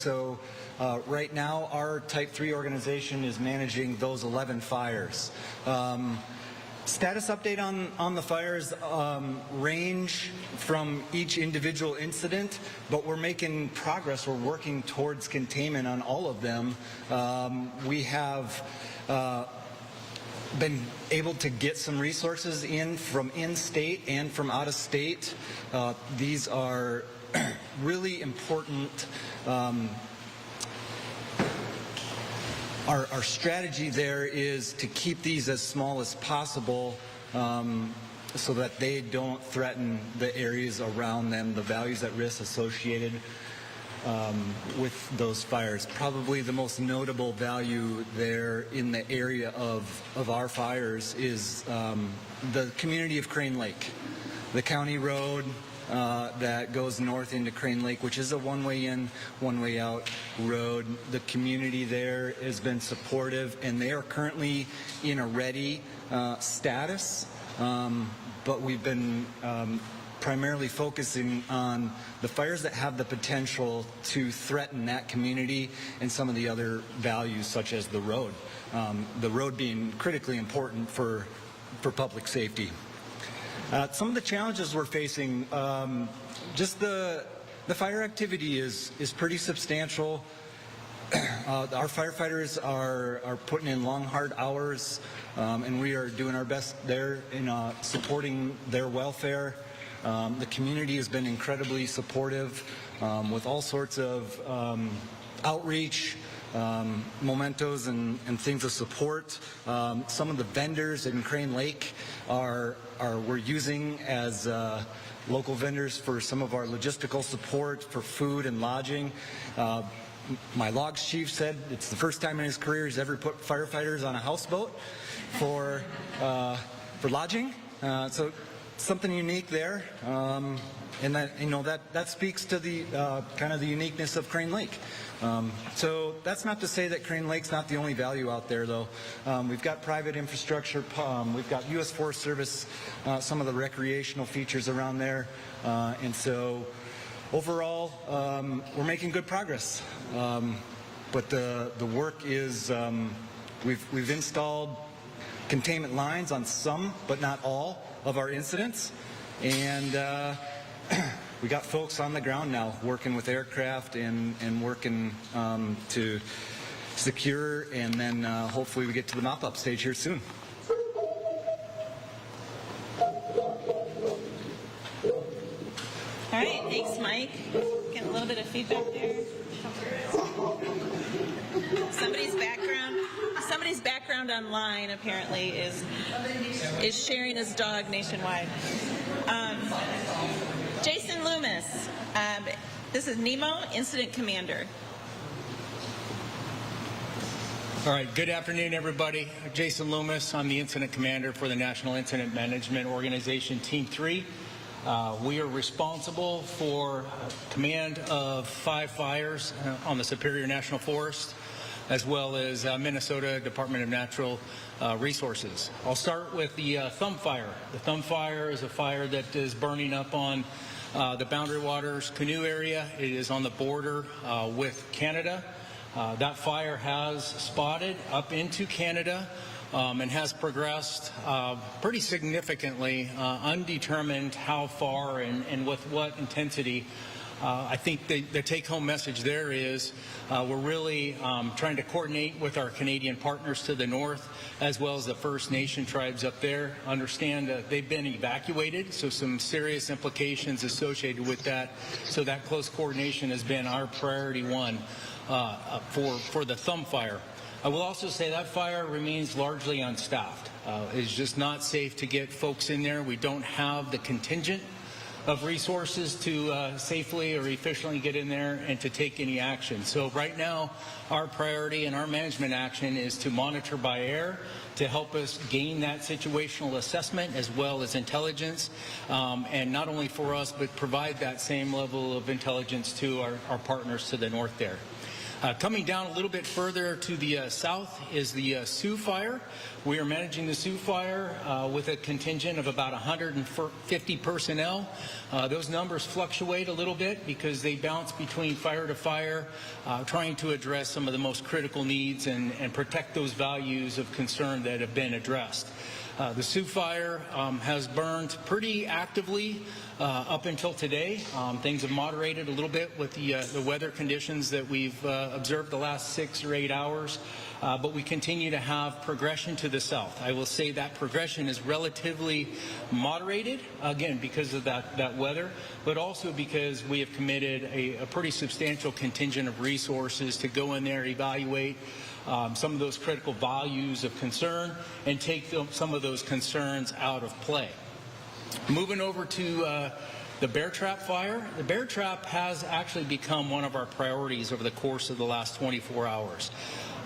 So right now, our Type 3 organization is managing those 11 fires. Status update on the fires range from each individual incident, but we're making progress. We're working towards containment on all of them. We have been able to get some resources in from in-state and from out-of-state. These are really important. Our strategy there is to keep these as small as possible so that they don't threaten the areas around them, the values at risk associated with those fires. Probably the most notable value there in the area of our fires is the community of Crane Lake, the county road that goes north into Crane Lake, which is a one-way in, one-way out road. The community there has been supportive, and they are currently in a ready status, but we've been primarily focusing on the fires that have the potential to threaten that community and some of the other values, such as the road being critically important for public safety. Some of the challenges we're facing, just the fire activity is pretty substantial. Our firefighters are putting in long, hard hours, and we are doing our best there in supporting their welfare. The community has been incredibly supportive with all sorts of outreach, mementos and things of support. Some of the vendors in Crane Lake we're using as local vendors for some of our logistical support for food and lodging. My logs chief said it's the first time in his career he's ever put firefighters on a houseboat for lodging. So something unique there. And that speaks to the kind of the uniqueness of Crane Lake. So that's not to say that Crane Lake's not the only value out there, though. We've got private infrastructure. We've got U.S. Forest Service, some of the recreational features around there. And so overall, we're making good progress. But the work is, we've installed containment lines on some, but not all, of our incidents. And we got folks on the ground now working with aircraft and working to secure, and then hopefully we get to the mop-up stage here soon. All right, thanks, Mike. Getting a little bit of feedback there. Somebody's background online apparently is sharing his dog nationwide. Jason Loomis, this is Nemo, Incident Commander. All right, good afternoon, everybody. Jason Loomis, I'm the Incident Commander for the National Incident Management Organization, Team 3. We are responsible for command of 5 fires on the Superior National Forest, as well as Minnesota Department of Natural Resources. I'll start with the Thumb Fire. The Thumb Fire is a fire that is burning up on the Boundary Waters canoe area. It is on the border with Canada. That fire has spotted up into Canada and has progressed pretty significantly, undetermined how far and with what intensity. I think the take-home message there is we're really trying to coordinate with our Canadian partners to the north, as well as the First Nation tribes up there. Understand that they've been evacuated, so some serious implications associated with that. So that close coordination has been our priority one for the Thumb Fire. I will also say that fire remains largely unstaffed. It's just not safe to get folks in there. We don't have the contingent of resources to safely or efficiently get in there and to take any action. So right now, our priority and our management action is to monitor by air to help us gain that situational assessment as well as intelligence, and not only for us, but provide that same level of intelligence to our partners to the north there. Coming down a little bit further to the south is the Sioux Fire. We are managing the Sioux Fire with a contingent of about 150 personnel. Those numbers fluctuate a little bit because they bounce between fire to fire, trying to address some of the most critical needs and protect those values of concern that have been addressed. The Sioux Fire has burned pretty actively up until today. Things have moderated a little bit with the weather conditions that we've observed the last 6 or 8 hours, but we continue to have progression to the south. I will say that progression is relatively moderated, again, because of that weather, but also because we have committed a pretty substantial contingent of resources to go in there, evaluate some of those critical values of concern and take some of those concerns out of play. Moving over to the Bear Trap Fire. The Bear Trap has actually become one of our priorities over the course of the last 24 hours,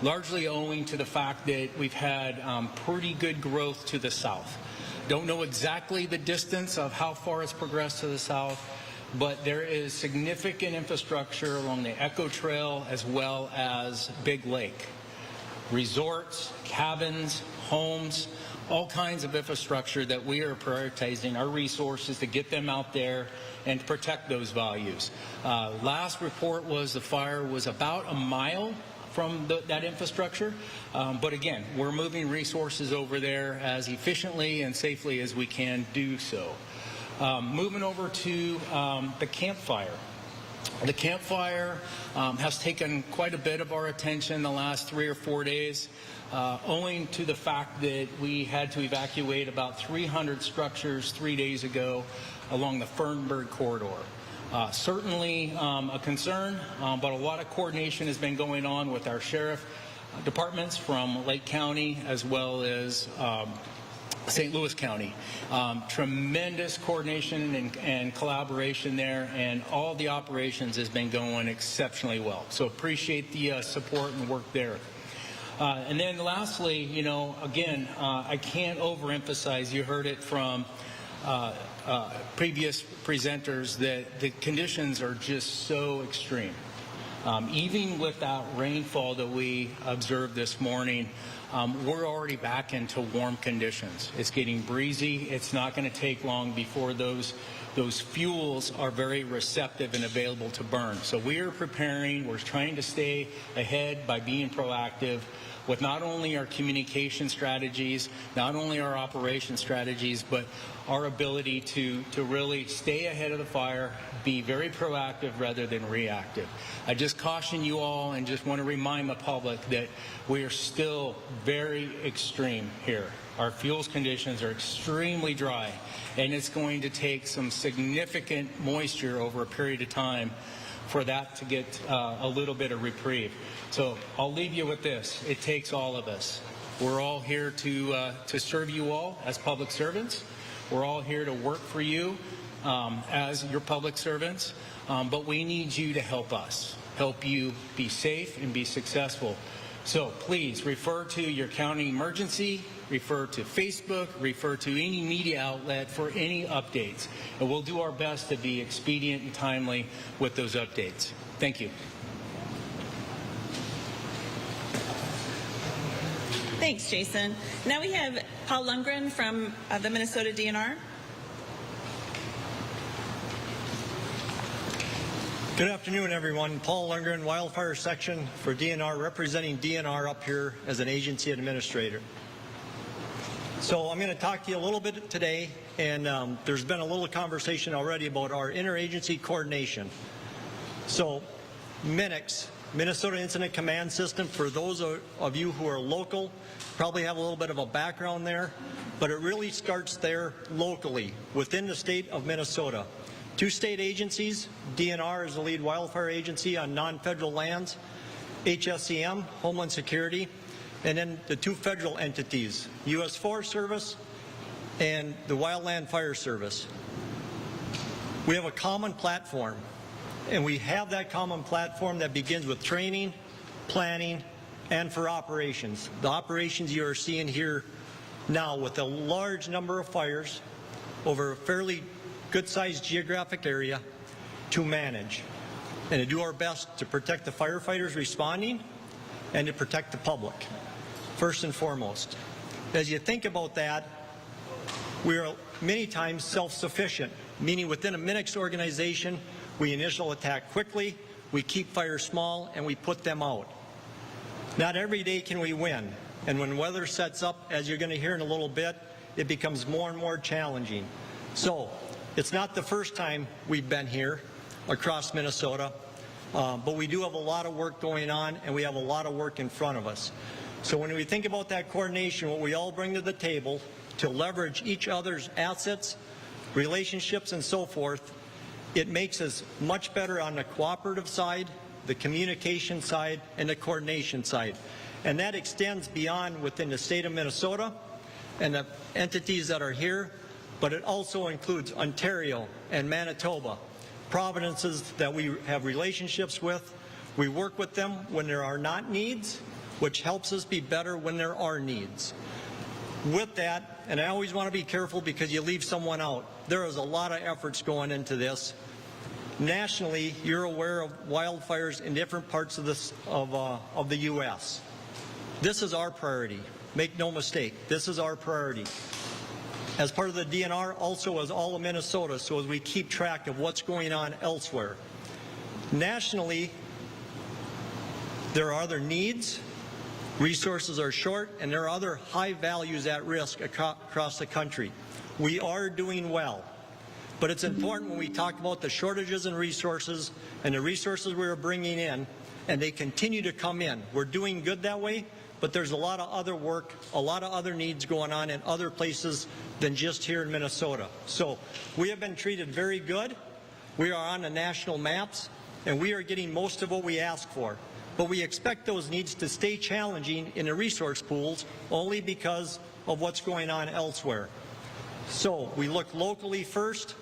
largely owing to the fact that we've had pretty good growth to the south. Don't know exactly the distance of how far it's progressed to the south, but there is significant infrastructure along the Echo Trail as well as Big Lake. Resorts, cabins, homes, all kinds of infrastructure that we are prioritizing our resources to get them out there and to protect those values. Last report was the fire was about a mile from that infrastructure, but again, we're moving resources over there as efficiently and safely as we can do so. Moving over to the Camp Fire. The Camp Fire has taken quite a bit of our attention the last 3 or 4 days, owing to the fact that we had to evacuate about 300 structures 3 days ago along the Fernburg corridor. Certainly a concern, but a lot of coordination has been going on with our sheriff departments from Lake County as well as St. Louis County. Tremendous coordination and collaboration there, and all the operations has been going exceptionally well. So appreciate the support and work there. And then lastly, you know, again, I can't overemphasize, you heard it from previous presenters, that the conditions are just so extreme. Even with that rainfall that we observed this morning, we're already back into warm conditions. It's getting breezy. It's not going to take long before those fuels are very receptive and available to burn. So we are preparing. We're trying to stay ahead by being proactive with not only our communication strategies, not only our operation strategies, but our ability to really stay ahead of the fire, be very proactive rather than reactive. I just caution you all and just want to remind the public that we are still very extreme here. Our fuels conditions are extremely dry, and it's going to take some significant moisture over a period of time for that to get a little bit of reprieve. So I'll leave you with this. It takes all of us. We're all here to serve you all as public servants. We're all here to work for you as your public servants, but we need you to help us, help you be safe and be successful. So please refer to your county emergency, refer to Facebook, refer to any media outlet for any updates. And we'll do our best to be expedient and timely with those updates. Thank you. Thanks, Jason. Now we have Paul Lundgren from the Minnesota DNR. Good afternoon, everyone. Paul Lundgren, Wildfire Section for DNR, representing DNR up here as an agency administrator. So I'm going to talk to you a little bit today, and there's been a little conversation already about our interagency coordination. So MINIX, Minnesota Incident Command System, for those of you who are local, probably have a little bit of a background there, but it really starts there locally within the state of Minnesota. 2 state agencies, DNR is the lead wildfire agency on non-federal lands, HSCM, Homeland Security, and then the 2 federal entities, U.S. Forest Service and the Wildland Fire Service. We have a common platform, and we have that common platform that begins with training, planning, and for operations. The operations you are seeing here now with a large number of fires over a fairly good-sized geographic area to manage. and to do our best to protect the firefighters responding and to protect the public, first and foremost. As you think about that, we are many times self-sufficient, meaning within a Minix organization, we initial attack quickly, we keep fires small, and we put them out. Not every day can we win, and when weather sets up, as you're going to hear in a little bit, it becomes more and more challenging. So, it's not the first time we've been here across Minnesota, but we do have a lot of work going on, and we have a lot of work in front of us. So when we think about that coordination, what we all bring to the table to leverage each other's assets, relationships, and so forth, it makes us much better on the cooperative side, the communication side, and the coordination side. And that extends beyond within the state of Minnesota and the entities that are here, but it also includes Ontario and Manitoba, provinces that we have relationships with. We work with them when there are not needs, which helps us be better when there are needs. With that, and I always want to be careful because you leave someone out, there is a lot of efforts going into this. Nationally, you're aware of wildfires in different parts of the U.S. This is our priority. Make no mistake, this is our priority. As part of the DNR, also as all of Minnesota, so as we keep track of what's going on elsewhere. Nationally, there are other needs, resources are short, and there are other high values at risk across the country. We are doing well, but it's important when we talk about the shortages in resources and the resources we are bringing in, and they continue to come in. We're doing good that way, but there's a lot of other work, a lot of other needs going on in other places than just here in Minnesota. So we have been treated very good. We are on the national maps, and we are getting most of what we ask for. But we expect those needs to stay challenging in the resource pools only because of what's going on elsewhere. So we look locally first,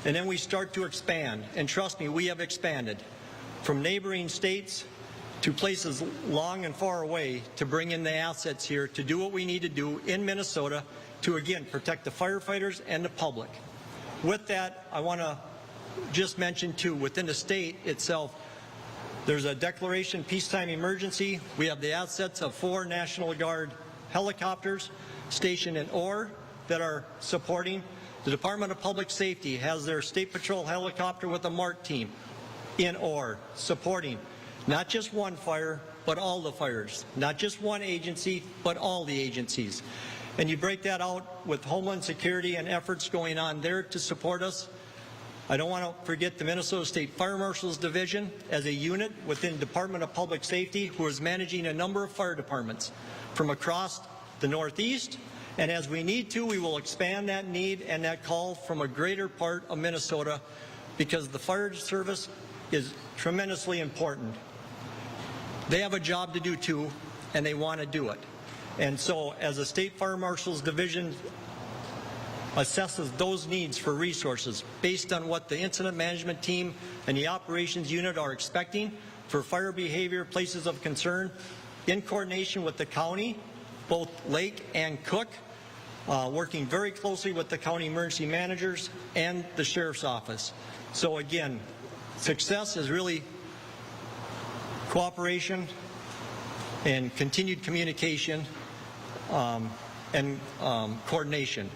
and then we start to expand. And trust me, we have expanded from neighboring states to places long and far away to bring in the assets here to do what we need to do in Minnesota to, again, protect the firefighters and the public. With that, I want to just mention, too, within the state itself, there's a declaration peacetime emergency. We have the assets of 4 National Guard helicopters stationed in Orr that are supporting. The Department of Public Safety has their State Patrol helicopter with a MARC team in Orr supporting not just one fire, but all the fires. Not just one agency, but all the agencies. And you break that out with Homeland Security and efforts going on there to support us. I don't want to forget the Minnesota State Fire Marshal's Division as a unit within Department of Public Safety who is managing a number of fire departments from across the Northeast. And as we need to, we will expand that need and that call from a greater part of Minnesota because the fire service is tremendously important. They have a job to do too, and they want to do it. And so as a State Fire Marshal's Division assesses those needs for resources based on what the incident management team and the operations unit are expecting for fire behavior, places of concern, in coordination with the county, both Lake and Cook, working very closely with the county emergency managers and the sheriff's office. So again, success is really cooperation and continued communication and coordination.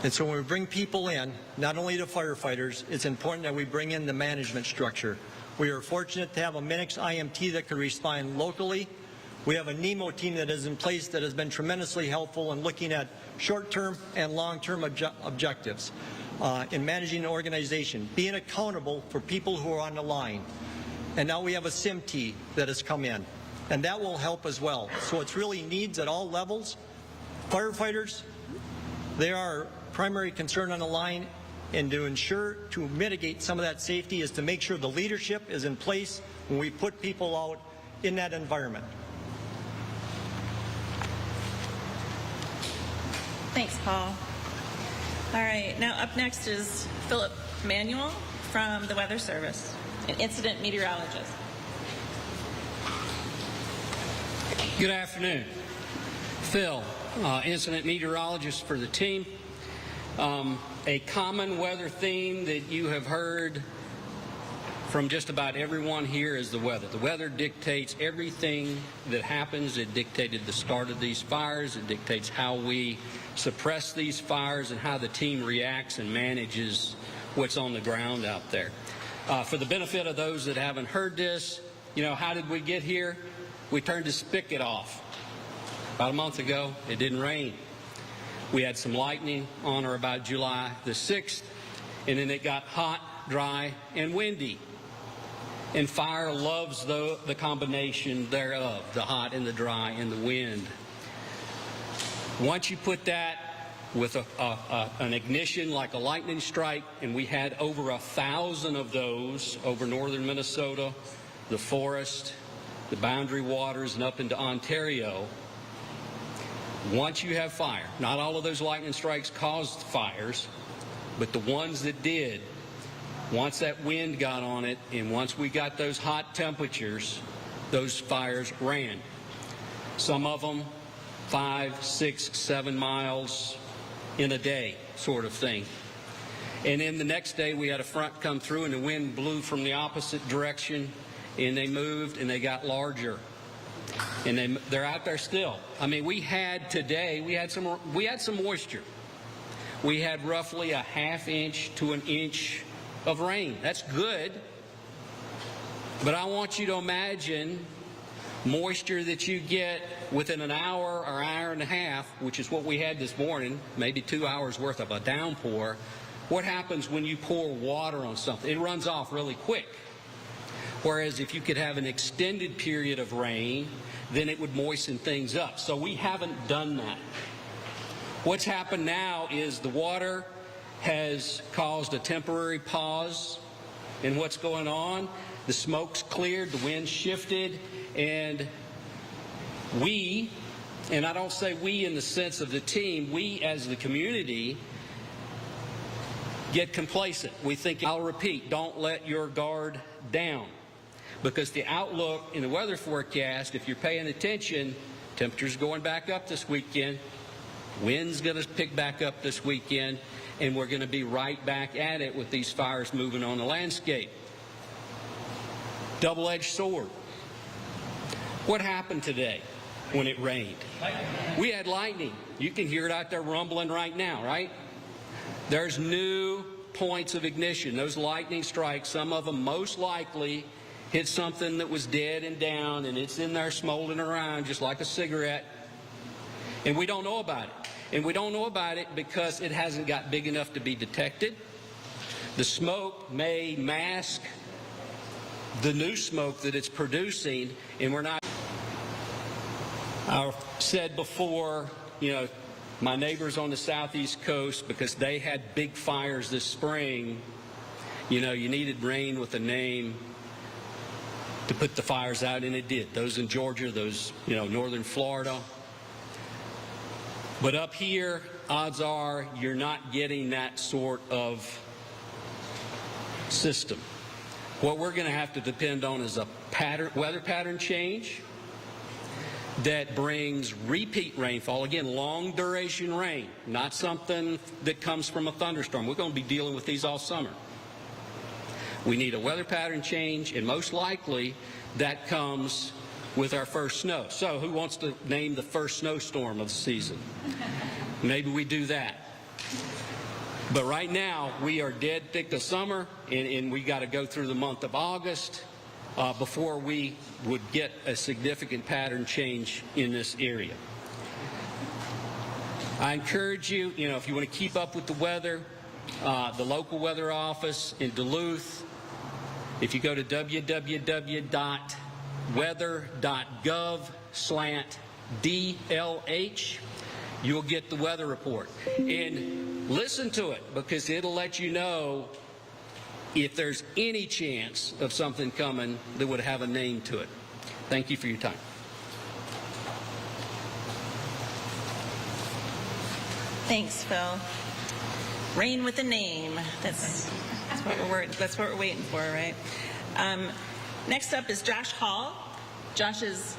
And so when we bring people in, not only the firefighters, it's important that we bring in the management structure. We are fortunate to have a Minix IMT that could respond locally. We have a NEMO team that is in place that has been tremendously helpful in looking at short-term and long-term objectives in managing the organization, being accountable for people who are on the line. And now we have a SIMT that has come in, and that will help as well. So it's really needs at all levels. Firefighters, they are our primary concern on the line, and to ensure to mitigate some of that safety is to make sure the leadership is in place when we put people out in that environment. Thanks, Paul. All right, now up next is Philip Manuel from the Weather Service, an incident meteorologist. Good afternoon. Phil, incident meteorologist for the team. A common weather theme that you have heard from just about everyone here is the weather. The weather dictates everything that happens. It dictated the start of these fires. It dictates how we suppress these fires and how the team reacts and manages what's on the ground out there. For the benefit of those that haven't heard this, how did we get here? We turned the spigot off. About a month ago, it didn't rain. We had some lightning on or about July the 6th, and then it got hot, dry, and windy. And fire loves the combination thereof, the hot and the dry and the wind. Once you put that with an ignition like a lightning strike, and we had over 1,000 of those over northern Minnesota, the forest, the boundary waters, and up into Ontario. Once you have fire, not all of those lightning strikes caused fires, but the ones that did, once that wind got on it, and once we got those hot temperatures, those fires ran. Some of them 5, 6, 7 miles in a day sort of thing. And then the next day we had a front come through and the wind blew from the opposite direction, and they moved and they got larger. And they're out there still. I mean, we had some moisture. We had roughly a ½ inch to an inch of rain. That's good. But I want you to imagine moisture that you get within an hour or hour and a half, which is what we had this morning, maybe 2 hours worth of a downpour. What happens when you pour water on something? It runs off really quick. Whereas if you could have an extended period of rain, then it would moisten things up. So we haven't done that. What's happened now is the water has caused a temporary pause in what's going on. The smoke's cleared, the wind shifted, and we, and I don't say we in the sense of the team, we as the community get complacent. We think, I'll repeat, don't let your guard down. Because the outlook in the weather forecast, if you're paying attention, temperature's going back up this weekend, wind's going to pick back up this weekend, and we're going to be right back at it with these fires moving on the landscape. Double-edged sword. What happened today when it rained? We had lightning. You can hear it out there rumbling right now, right? There's new points of ignition. Those lightning strikes, some of them most likely hit something that was dead and down, and it's in there smoldering around just like a cigarette, and we don't know about it. And we don't know about it because it hasn't got big enough to be detected. The smoke may mask the new smoke that it's producing, and we're not. I've said before, my neighbors on the southeast coast, because they had big fires this spring, you needed rain with a name to put the fires out, and it did. Those in Georgia, those, northern Florida. But up here, odds are you're not getting that sort of system. What we're going to have to depend on is a weather pattern change that brings repeat rainfall. Again, long duration rain, not something that comes from a thunderstorm. We're going to be dealing with these all summer. We need a weather pattern change, and most likely that comes with our first snow. So who wants to name the first snowstorm of the season? Maybe we do that. But right now, we are dead thick of summer, and we got to go through the month of August before we would get a significant pattern change in this area. I encourage you, if you want to keep up with the weather, the local weather office in Duluth, if you go to www.weather.gov/DLH, you'll get the weather report. And listen to it, because it'll let you know if there's any chance of something coming that would have a name to it. Thank you for your time. Thanks, Phil. Rain with a name. That's what we're waiting for, right? Next up is Josh Hall. Josh is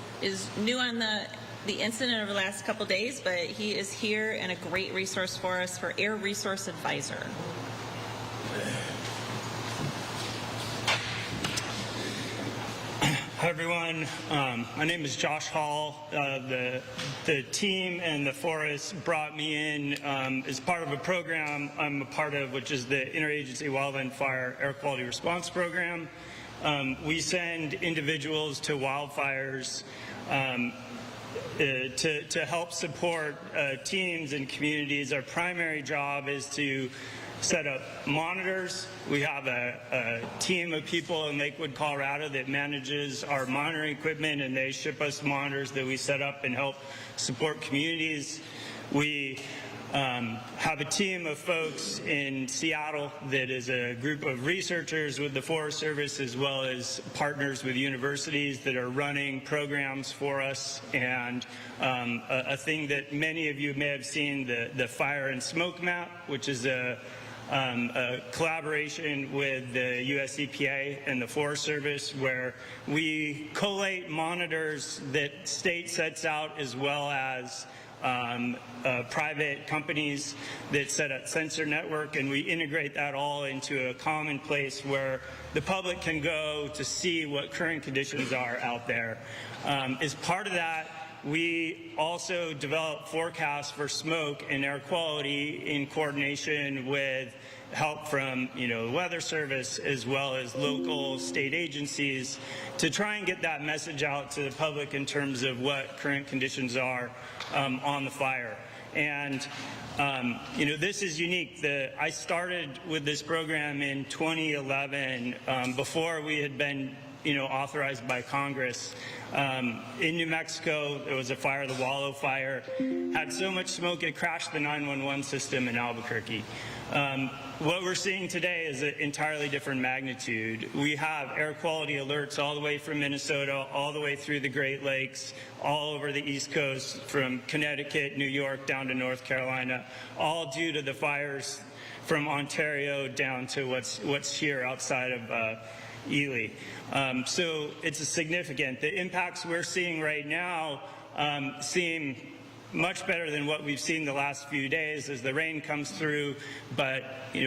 new on the incident over the last couple days, but he is here and a great resource for us for Air Resource Advisor. Hi everyone, my name is Josh Hall. The team and the forest brought me in as part of a program I'm a part of, which is the Interagency Wildfire Air Quality Response Program. We send individuals to wildfires to help support teams and communities. Our primary job is to set up monitors. We have a team of people in Lakewood, Colorado that manages our monitoring equipment, and they ship us monitors that we set up and help support communities. We have a team of folks in Seattle that is a group of researchers with the Forest Service, as well as partners with universities that are running programs for us. And a thing that many of you may have seen, the fire and smoke map, which is a collaboration with the US EPA and the Forest Service, where we collate monitors that state sets out, as well as private companies that set up sensor network, and we integrate that all into a common place where the public can go to see what current conditions are out there. As part of that, we also develop forecasts for smoke and air quality in coordination with help from the Weather Service, as well as local state agencies, to try and get that message out to the public in terms of what current conditions are on the fire. And this is unique. I started with this program in 2011, before we had been authorized by Congress. In New Mexico, there was a fire, the Wallow Fire. Had so much smoke it crashed the 911 system in Albuquerque. What we're seeing today is an entirely different magnitude. We have air quality alerts all the way from Minnesota, all the way through the Great Lakes, all over the East Coast, from Connecticut, New York, down to North Carolina, all due to the fires from Ontario down to what's here outside of Ely. So it's significant. The impacts we're seeing right now seem much better than what we've seen the last few days as the rain comes through, but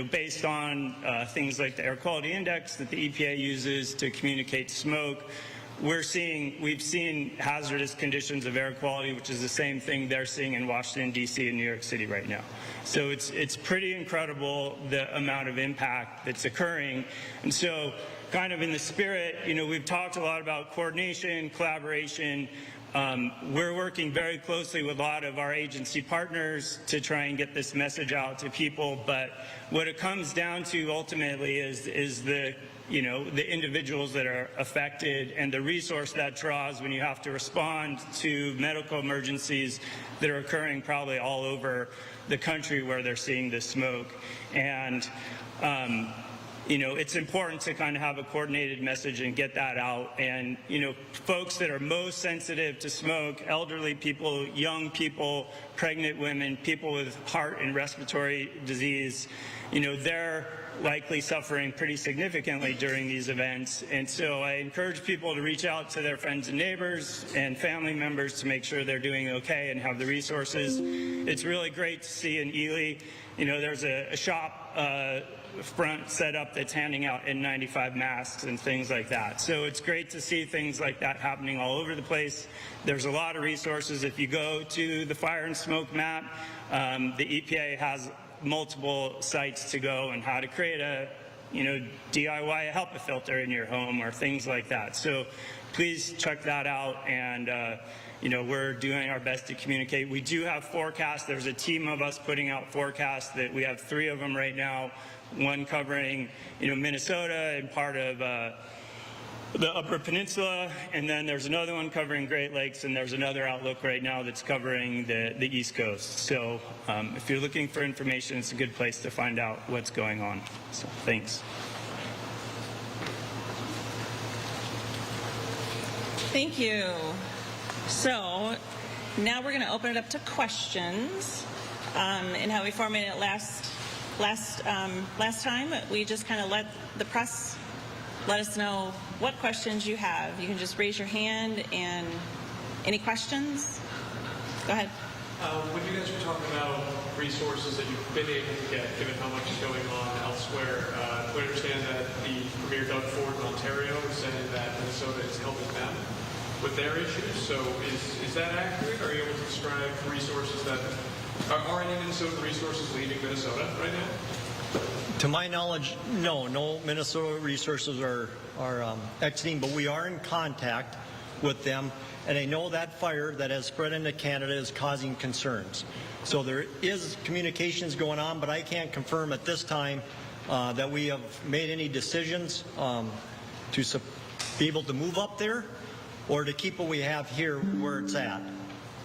based on things like the air quality index that the EPA uses to communicate smoke, we've seen hazardous conditions of air quality, which is the same thing they're seeing in Washington, D.C. and New York City right now. So it's pretty incredible the amount of impact that's occurring. And so kind of in the spirit, we've talked a lot about coordination, collaboration. We're working very closely with a lot of our agency partners to try and get this message out to people. But what it comes down to ultimately is the individuals that are affected and the resource that draws when you have to respond to medical emergencies that are occurring probably all over the country where they're seeing this smoke. And it's important to kind of have a coordinated message and get that out. And, folks that are most sensitive to smoke, elderly people, young people, pregnant women, people with heart and respiratory disease, they're likely suffering pretty significantly during these events. And so I encourage people to reach out to their friends and neighbors and family members to make sure they're doing okay and have the resources. It's really great to see in Ely, there's a shop front set up that's handing out N95 masks and things like that. So it's great to see things like that happening all over the place. There's a lot of resources. If you go to the fire and smoke map, the EPA has multiple sites to go and how to create a DIY a HEPA filter in your home or things like that. So please check that out, and we're doing our best to communicate. We do have forecasts. There's a team of us putting out forecasts that we have 3 of them right now, one covering Minnesota and part of the Upper Peninsula, and then there's another one covering Great Lakes, and there's another outlook right now that's covering the East Coast. So if you're looking for information, it's a good place to find out what's going on. So thanks. Thank you. So now we're going to open it up to questions. And how we formatted it last time, we just kind of let the press let us know what questions you have. You can just raise your hand. And any questions? Go ahead. When you guys were talking about resources that you've been able to get, given how much is going on elsewhere, we understand that the Premier Doug Ford in Ontario is saying that Minnesota is helping them with their issues. So is that accurate? Are you able to describe resources that are any Minnesota resources leaving Minnesota right now? To my knowledge, no Minnesota resources are exiting, but we are in contact with them, and I know that fire that has spread into Canada is causing concerns. So there is communications going on, but I can't confirm at this time that we have made any decisions to be able to move up there or to keep what we have here where it's at.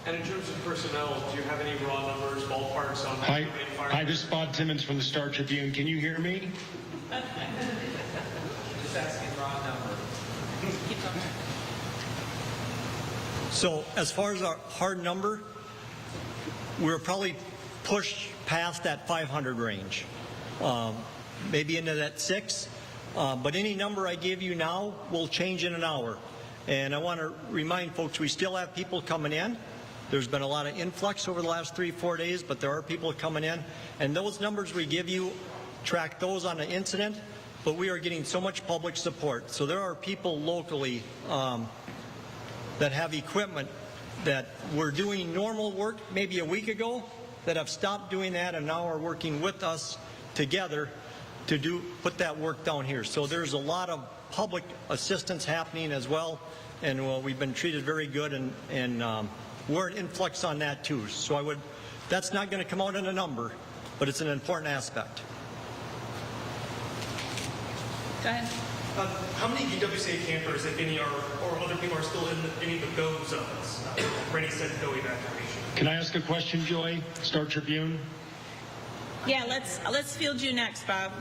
And in terms of personnel, do you have any raw numbers, ballparks on Hi, this is Bob Timmons from the Star Tribune. Can you hear me? Just asking raw numbers. So as far as our hard number, we're probably pushed past that 500 range, maybe into that 6. But any number I give you now will change in an hour. And I want to remind folks, we still have people coming in. There's been a lot of influx over the last 3-4 days, but there are people coming in. And those numbers we give you, track those on an incident, but we are getting so much public support. So there are people locally that have equipment that were doing normal work maybe a week ago that have stopped doing that and now are working with us together to put that work down here. So there's a lot of public assistance happening as well, and we've been treated very good, and we're an influx on that too. So that's not going to come out in a number, but it's an important aspect. Go ahead. How many WCCO campers, if any, or other people are still in any of the go zones, ready, set, go evacuation? Can I ask a question, Joy? Star Tribune? Yeah, let's field you next, Bob.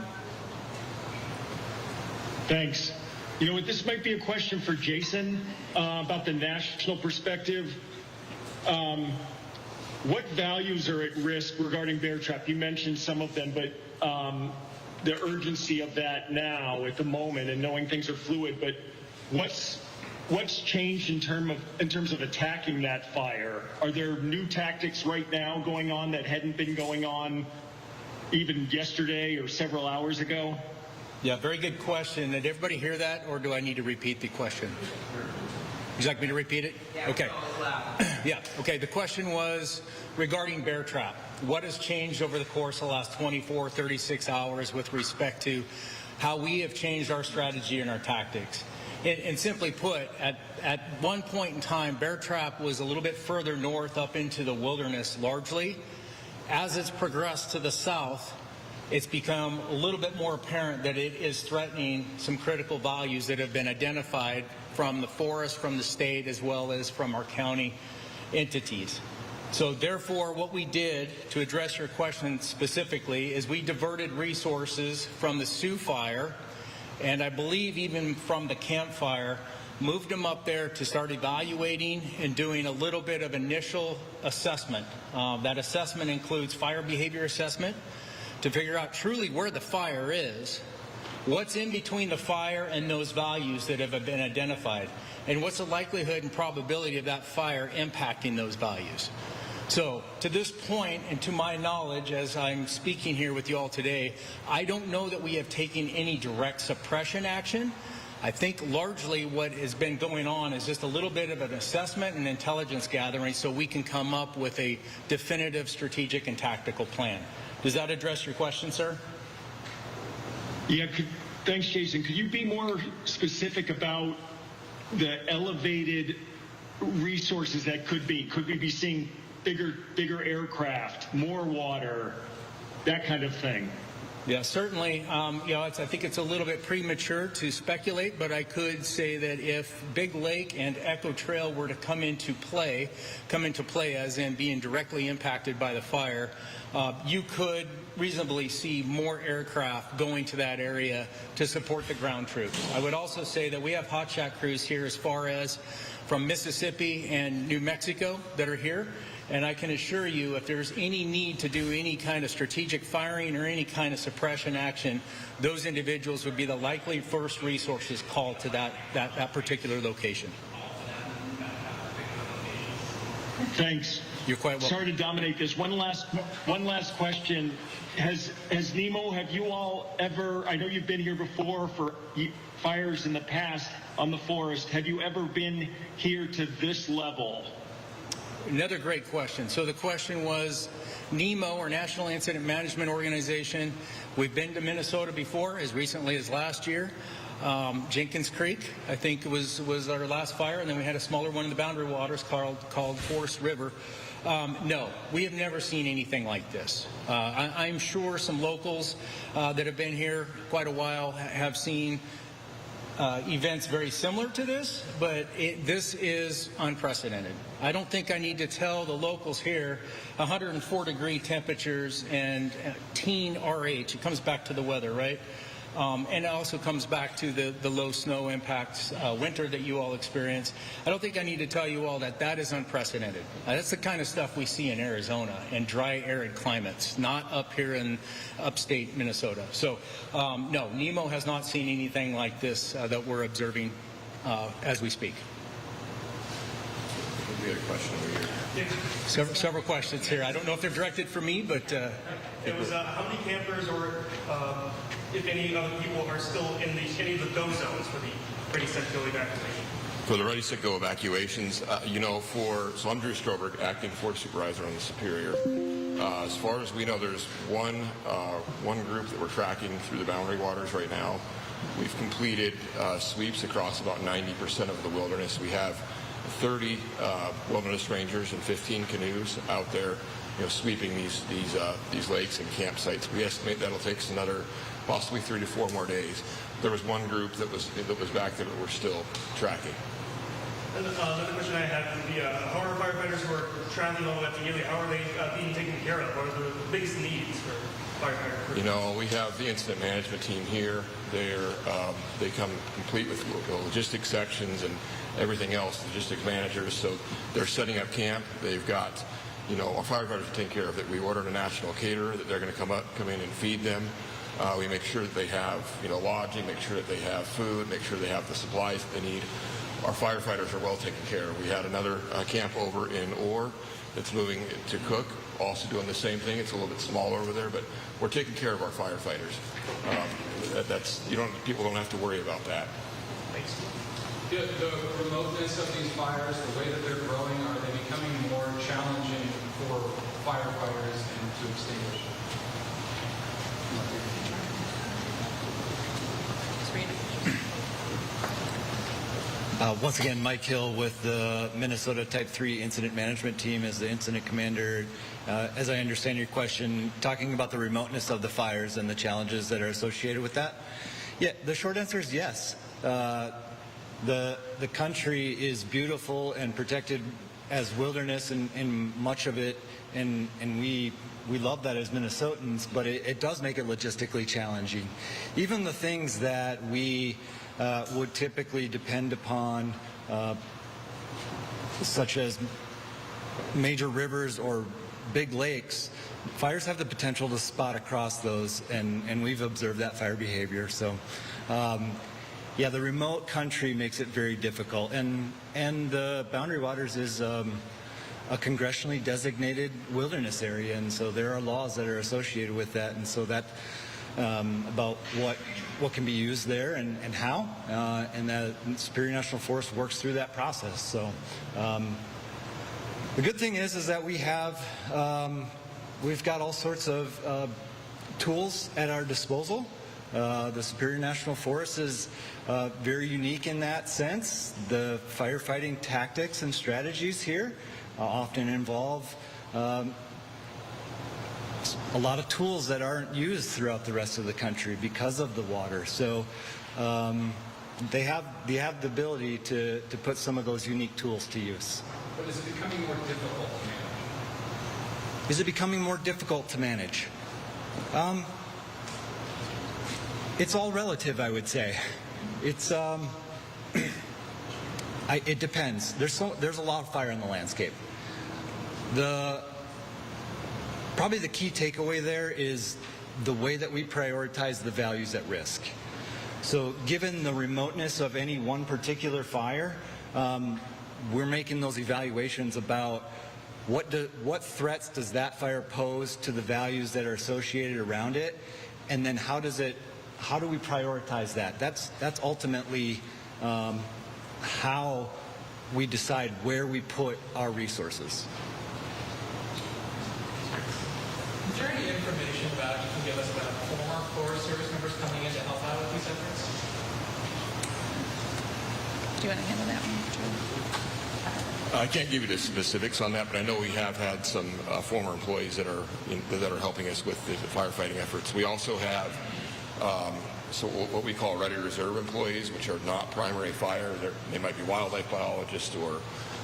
Thanks. You know what, this might be a question for Jason about the national perspective. What values are at risk regarding bear trap? You mentioned some of them, but the urgency of that now at the moment and knowing things are fluid, but what's changed in terms of attacking that fire? Are there new tactics right now going on that hadn't been going on even yesterday or several hours ago? Yeah, very good question. Did everybody hear that, or do I need to repeat the question? Would you like me to repeat it? Yeah, okay. Yeah, okay. The question was regarding bear trap. What has changed over the course of the last 24, 36 hours with respect to how we have changed our strategy and our tactics? And simply put, at one point in time, bear trap was a little bit further north up into the wilderness largely. As it's progressed to the south, it's become a little bit more apparent that it is threatening some critical values that have been identified from the forest, from the state, as well as from our county entities. So therefore, what we did to address your question specifically is we diverted resources from the Sioux fire, and I believe even from the Camp Fire, moved them up there to start evaluating and doing a little bit of initial assessment. That assessment includes fire behavior assessment to figure out truly where the fire is, what's in between the fire and those values that have been identified, and what's the likelihood and probability of that fire impacting those values. So to this point, and to my knowledge, as I'm speaking here with you all today, I don't know that we have taken any direct suppression action. I think largely what has been going on is just a little bit of an assessment and intelligence gathering so we can come up with a definitive strategic and tactical plan. Does that address your question, sir? Yeah, thanks, Jason. Could you be more specific about the elevated resources that could be? Could we be seeing bigger aircraft, more water, that kind of thing? Yeah, certainly. I think it's a little bit premature to speculate, but I could say that if Big Lake and Echo Trail were to come into play as in being directly impacted by the fire, you could reasonably see more aircraft going to that area to support the ground troops. I would also say that we have hot shot crews here as far as from Mississippi and New Mexico that are here. And I can assure you, if there's any need to do any kind of strategic firing or any kind of suppression action, those individuals would be the likely first resources called to that particular location. Thanks. You're quite welcome. Sorry to dominate this. One last question. Has Nemo, have you all ever, I know you've been here before for fires in the past on the forest. Have you ever been here to this level? Another great question. So the question was, NEMO, or National Incident Management Organization, we've been to Minnesota before, as recently as last year. Jenkins Creek, I think, was our last fire, and then we had a smaller one in the Boundary Waters called Forest River. No, we have never seen anything like this. I'm sure some locals that have been here quite a while have seen events very similar to this, but this is unprecedented. I don't think I need to tell the locals here 104-degree temperatures and teen RH. It comes back to the weather, right? And it also comes back to the low snow impacts winter that you all experience. I don't think I need to tell you all that that is unprecedented. That's the kind of stuff we see in Arizona and dry, arid climates, not up here in upstate Minnesota. So, no, NEMO has not seen anything like this that we're observing as we speak. We had a question over here. Several questions here. I don't know if they're directed for me, but It was how many campers or, if any other people are still in any of the go zones for the ready, set, go evacuation? For the ready, set, go evacuations, so I'm Drew Stroberg, acting force supervisor on the Superior. As far as we know, there's one group that we're tracking through the Boundary Waters right now. We've completed sweeps across about 90% of the wilderness. We have 30 wilderness rangers and 15 canoes out there, sweeping these lakes and campsites. We estimate that'll take us another possibly 3 to 4 more days. There was one group that was back there that we're still tracking. And another question I had would be, how are firefighters who are traveling all the way up to Gilly, how are they being taken care of? What are the biggest needs for firefighters? We have the incident management team here. They come complete with logistics sections and everything else, logistics managers. So they're setting up camp. They've got, our firefighters are taking care of it. We ordered a national caterer that they're going to come in and feed them. We make sure that they have, lodging, make sure that they have food, make sure they have the supplies that they need. Our firefighters are well taken care of. We had another camp over in Orr that's moving to Cook, also doing the same thing. It's a little bit smaller over there, but we're taking care of our firefighters. People don't have to worry about that. Thanks. The remoteness of these fires, the way that they're growing, are they becoming more challenging for firefighters and to extinguish? Once again, Mike Hill with the Minnesota Type 3 Incident Management Team as the incident commander. As I understand your question, talking about the remoteness of the fires and the challenges that are associated with that. Yeah, the short answer is yes. The country is beautiful and protected as wilderness in much of it, and we love that as Minnesotans, but it does make it logistically challenging. Even the things that we would typically depend upon, such as major rivers or big lakes, fires have the potential to spot across those, and we've observed that fire behavior. So, yeah, the remote country makes it very difficult, and the Boundary Waters is a congressionally designated wilderness area, and so there are laws that are associated with that, and so that about what can be used there and how, and that Superior National Forest works through that process. So the good thing is that we've got all sorts of tools at our disposal. The Superior National Forest is very unique in that sense. The firefighting tactics and strategies here often involve a lot of tools that aren't used throughout the rest of the country because of the water. So they have the ability to put some of those unique tools to use. But is it becoming more difficult to manage? Is it becoming more difficult to manage? It's all relative, I would say. It's it depends. There's a lot of fire in the landscape. Probably the key takeaway there is the way that we prioritize the values at risk. So given the remoteness of any one particular fire, we're making those evaluations about what threats does that fire pose to the values that are associated around it, and then how do we prioritize that? That's ultimately how we decide where we put our resources. Is there any information you can give us about former Forest Service members coming in to help out with these efforts? Do you want to handle that one, Drew? I can't give you the specifics on that, but I know we have had some former employees that are helping us with the firefighting efforts. We also have what we call ready reserve employees, which are not primary fire. They might be wildlife biologists or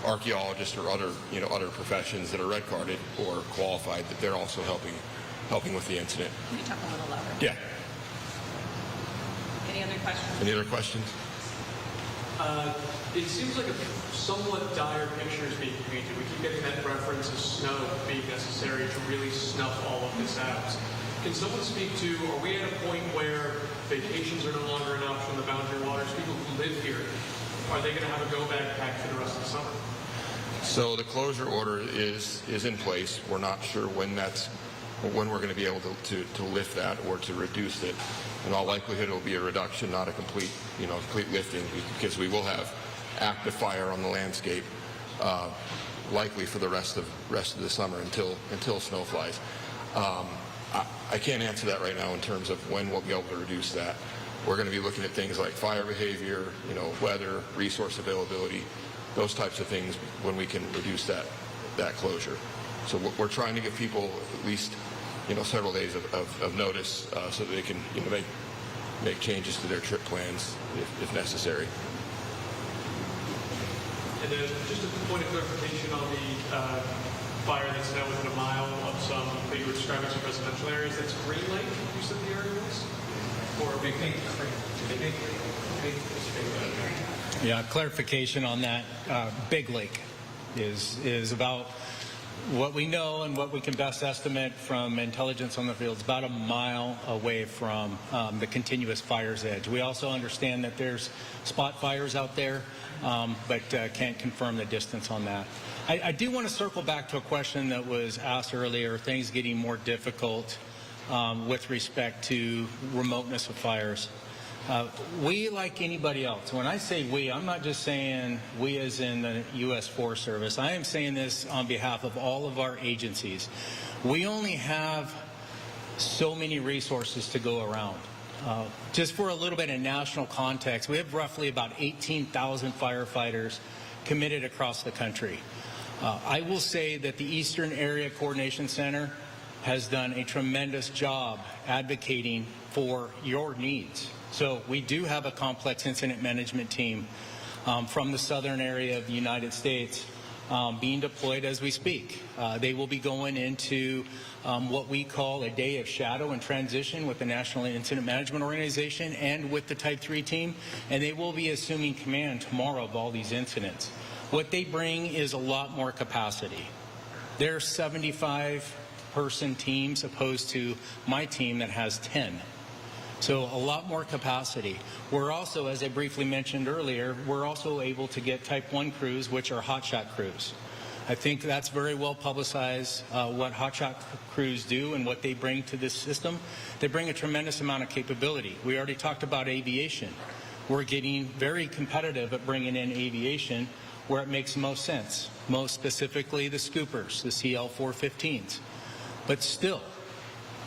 archaeologists or other professions that are red carded or qualified, that they're also helping with the incident. Can you talk a little louder? Yeah. Any other questions? Any other questions? It seems like a somewhat dire picture is being painted. We keep getting that reference of snow being necessary to really snuff all of this out. Can someone speak to, are we at a point where vacations are no longer an option in the boundary waters? People who live here, are they going to have a go backpack for the rest of the summer? So the closure order is in place. We're not sure when we're going to be able to lift that or to reduce it. In all likelihood, it will be a reduction, not a complete lifting, because we will have active fire on the landscape, likely for the rest of the summer until snow flies. I can't answer that right now in terms of when we'll be able to reduce that. We're going to be looking at things like fire behavior, weather, resource availability, those types of things when we can reduce that closure. So we're trying to give people at least several days of notice so that they can make changes to their trip plans if necessary. And then just a point of clarification on the fire that's now within a mile of some that you were describing some residential areas. That's Green Lake, you said the area was? Or Big Lake? Yeah, clarification on that. Big Lake is about what we know and what we can best estimate from intelligence on the field. It's about a mile away from the continuous fire's edge. We also understand that there's spot fires out there, but can't confirm the distance on that. I do want to circle back to a question that was asked earlier, things getting more difficult with respect to remoteness of fires. We, like anybody else, when I say we, I'm not just saying we as in the U.S. Forest Service. I am saying this on behalf of all of our agencies. We only have so many resources to go around. Just for a little bit of national context, we have roughly about 18,000 firefighters committed across the country. I will say that the Eastern Area Coordination Center has done a tremendous job advocating for your needs. So we do have a complex incident management team from the southern area of the United States being deployed as we speak. They will be going into what we call a day of shadow and transition with the National Incident Management Organization and with the Type 3 team, and they will be assuming command tomorrow of all these incidents. What they bring is a lot more capacity. They're 75-person teams opposed to my team that has 10. So a lot more capacity. We're also, as I briefly mentioned earlier, we're also able to get Type 1 crews, which are hotshot crews. I think that's very well publicized, what hotshot crews do and what they bring to this system. They bring a tremendous amount of capability. We already talked about aviation. We're getting very competitive at bringing in aviation where it makes most sense, most specifically the scoopers, the CL-415s. But still,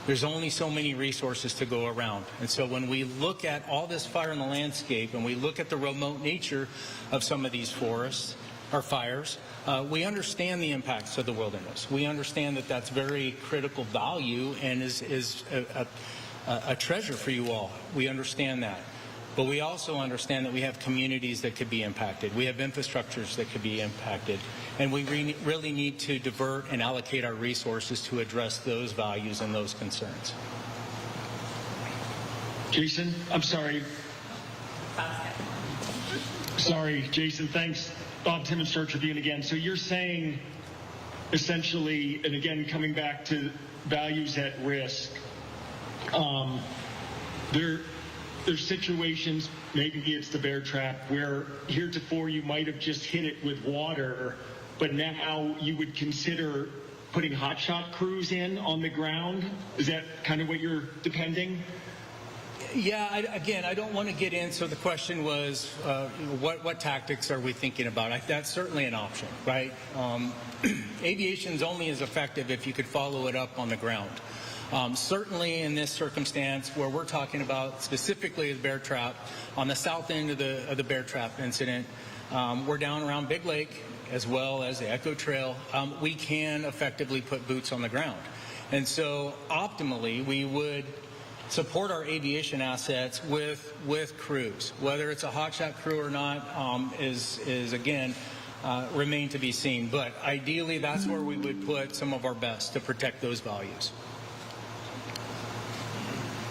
there's only so many resources to go around. And so when we look at all this fire in the landscape and we look at the remote nature of some of these forests or fires, we understand the impacts of the wilderness. We understand that that's very critical value and is a treasure for you all. We understand that. But we also understand that we have communities that could be impacted. We have infrastructures that could be impacted. And we really need to divert and allocate our resources to address those values and those concerns. Jason, I'm sorry. Sorry, Jason, thanks. Bob Timmons, Star Tribune again. So you're saying essentially, and again, coming back to values at risk, there's situations, maybe it's the bear trap, where heretofore you might have just hit it with water but now you would consider putting hotshot crews in on the ground? Is that kind of what you're depending? Yeah, again, I don't want to get in. So the question was, what tactics are we thinking about? That's certainly an option, right? Aviation's only as effective if you could follow it up on the ground. Certainly in this circumstance where we're talking about specifically the bear trap, on the south end of the bear trap incident, we're down around Big Lake as well as the Echo Trail. We can effectively put boots on the ground. And so optimally, we would support our aviation assets with crews. Whether it's a hotshot crew or not is again, remain to be seen. But ideally, that's where we would put some of our best to protect those values.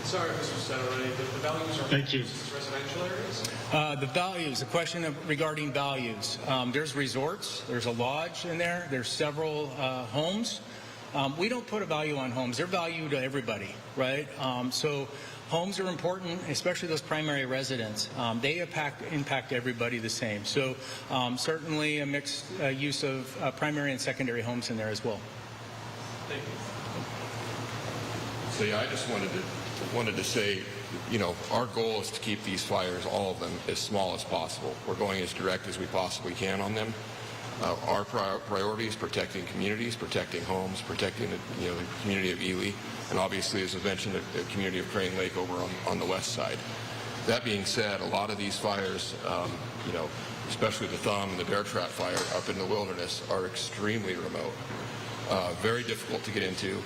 Sorry if this was said already, but the values are Thank you. residential areas? The values, the question regarding values. There's resorts, there's a lodge in there, there's several homes. We don't put a value on homes. They're valued to everybody, right? So homes are important, especially those primary residents. They impact everybody the same. So certainly a mixed use of primary and secondary homes in there as well. Thank you. So yeah, I just wanted to say, you know, our goal is to keep these fires, all of them, as small as possible. We're going as direct as we possibly can on them. Our priority is protecting communities, protecting homes, protecting the community of Ely, and obviously, as I mentioned, the community of Crane Lake over on the west side. That being said, a lot of these fires, especially the Thumb and the Bear Trap fire up in the wilderness, are extremely remote, very difficult to get into.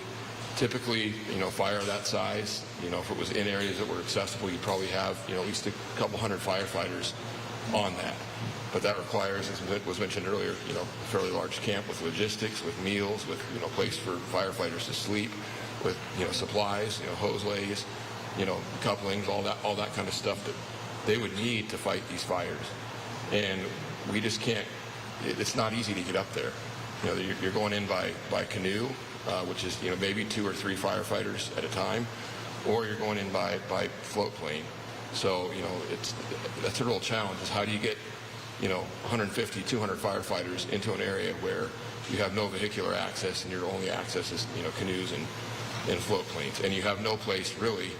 Typically, fire that size, if it was in areas that were accessible, you'd probably have, at least a couple hundred firefighters on that. But that requires, as was mentioned earlier, a fairly large camp with logistics, with meals, with, a place for firefighters to sleep, with, supplies, hose lays, couplings, all that kind of stuff that they would need to fight these fires. And we just can't, it's not easy to get up there. You're going in by canoe, which is, maybe 2 or 3 firefighters at a time, or you're going in by float plane. So, that's a real challenge, is how do you get 150, 200 firefighters into an area where you have no vehicular access and your only access is, canoes and float planes. And you have no place really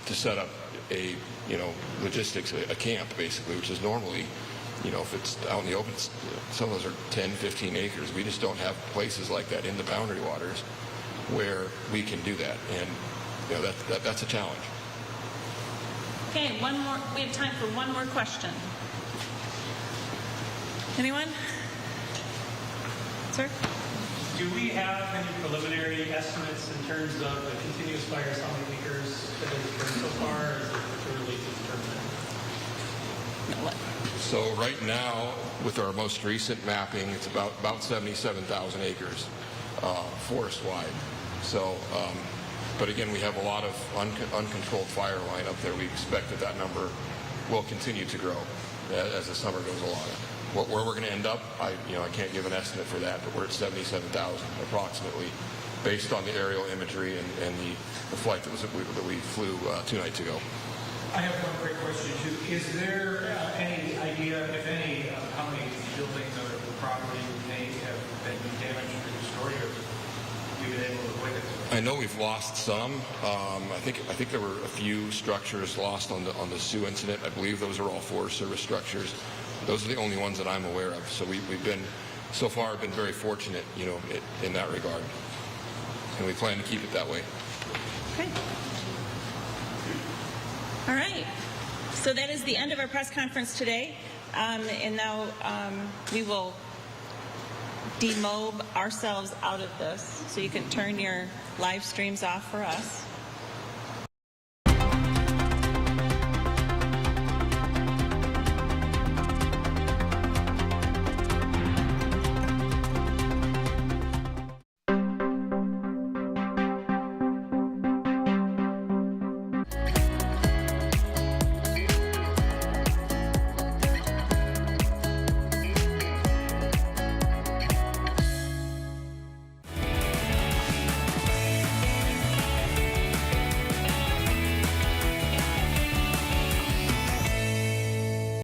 to set up a, logistics, a camp basically, which is normally, if it's out in the open, some of those are 10, 15 acres. We just don't have places like that in the boundary waters where we can do that. And, that's a challenge. Okay, one more. We have time for one more question. Anyone? Sir? Do we have any preliminary estimates in terms of the continuous fires, how many acres have been burned so far? Is it too early to determine? So right now, with our most recent mapping, it's about 77,000 acres forest-wide. So, but again, we have a lot of uncontrolled fire line up there. We expect that number will continue to grow as the summer goes along. Where we're going to end up, I can't give an estimate for that, but we're at 77,000 approximately, based on the aerial imagery and the flight that we flew 2 nights ago. I have one quick question too. Is there any idea, if any, of how many buildings or property may have been damaged or destroyed, or you've been able to avoid it? I know we've lost some. I think there were a few structures lost on the Sioux incident. I believe those are all Forest Service structures. Those are the only ones that I'm aware of. So we've been, so far, been very fortunate, in that regard, and we plan to keep it that way. Okay. All right. So that is the end of our press conference today. And now we will demob ourselves out of this. So you can turn your live streams off for us.